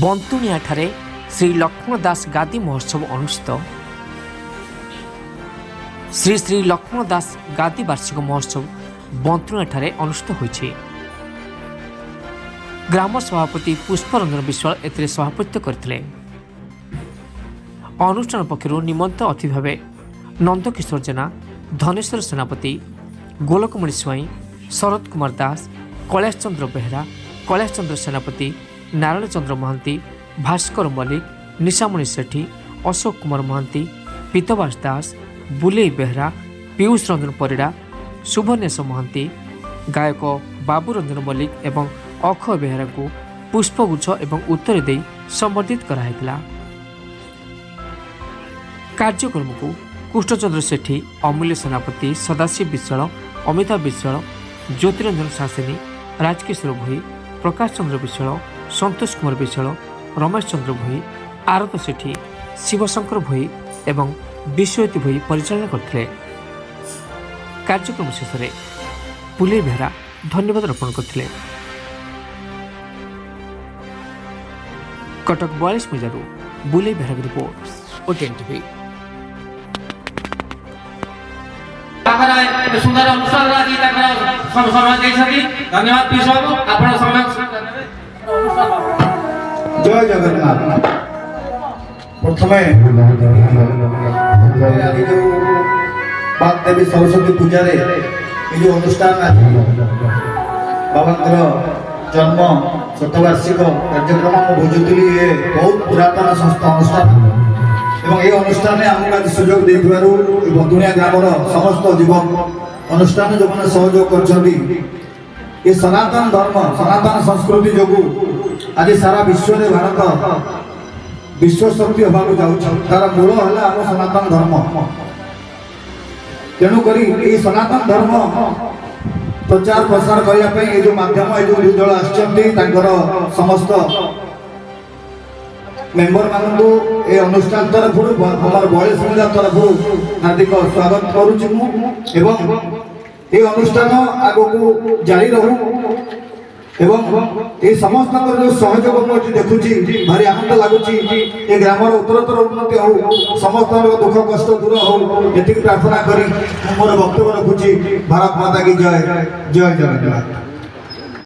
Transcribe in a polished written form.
बंतुणिया श्री लक्ष्मण दास गादी महोत्सव अनुष्ठित। श्री श्री लक्ष्मण दास गादी वार्षिक महोत्सव बंतुणिया अनुष्ठित होइछि। ग्राम सभापति पुष्परंजन विश्वाल एथिरे सभापतित्व करथिले। अनुष्ठान पक्षरु निमंत्रित अतिथि भावे नंदकिशोर जेना, धनेश्वर सेनापति, गोलकमणि स्वाई, शरद कुमार दास, कैलाश चंद्र बेहरा, कैलाश चंद्र सेनापति, नारायण चंद्र महांती, भास्कर मल्लिक, निशामणि सेठी, अशोक कुमार महांती, पीतवास दास, बुलेई बेहरा, पीयूष रंजन परिड़ा, शुभनेश महांती, गायक बाबू रंजन मल्लिक एवं अक्षय बेहरा को पुष्पगुच्छ एवं उत्तर दे संबर्धित कराइला। कार्यक्रम को कृष्णचंद्र सेठी, अमूल्य सेनापति, सदाशिव विश्वाल, अमिताभ विश्वाल, ज्योतिरंजन शासिनी, राजकिशोर भोई, प्रकाश चंद्र विश्वाल, संतोष कुमार विश्वाल, रमेश चंद्र भोई, आरत सेठी, शिवशंकर भोई एवं विश्वजित भोई परिचालन करथिले। कार्यक्रम शेष में बुलेई बेहरा धन्यवाद अर्पण करथिले। कटक 42 मजारू Bulei Behera report OTN TV. सुंदर अनुष्ठान धन्यवाद जय जगन्नाथ। प्रथमे देवी सरस्वती पूजा जो अनुष्ठान बाबा जन्म शतवार्षिक कार्यक्रम बुझुली बहुत पुरातन संस्था अनुष्ठान एवं ये अनुष्ठान आमको आज सुजोग देथिबारु बंतुणिया ग्रामर समस्त जीवन अनुष्ठान जो मैंने सहयोग कर सनातन धर्म सनातन संस्कृति जो आज सारा विश्व में भारत विश्व शक्ति होगा तार मूल है आम सनातन धर्म। तेणुक सनातन धर्म प्रचार प्रसार करने जो माध्यम जो दल आर समस्त मेंबर मानू ए अनुष्ठान तरफ हमार बड़े सुविधा तरफ हार्दिक स्वागत करुँ। ये अनुष्ठान आग को जारी रहू एवं ये समस्त जो सहयोग मुझे देखुची भारी आनंद लगुच ग्रामर उत्तरोत्तर उन्नति हो समस्त दुख कष्ट दूर हो ये प्रार्थना करी मोर वक्तव्य रखुची। भारत माता की जय। जय जगन्नाथ।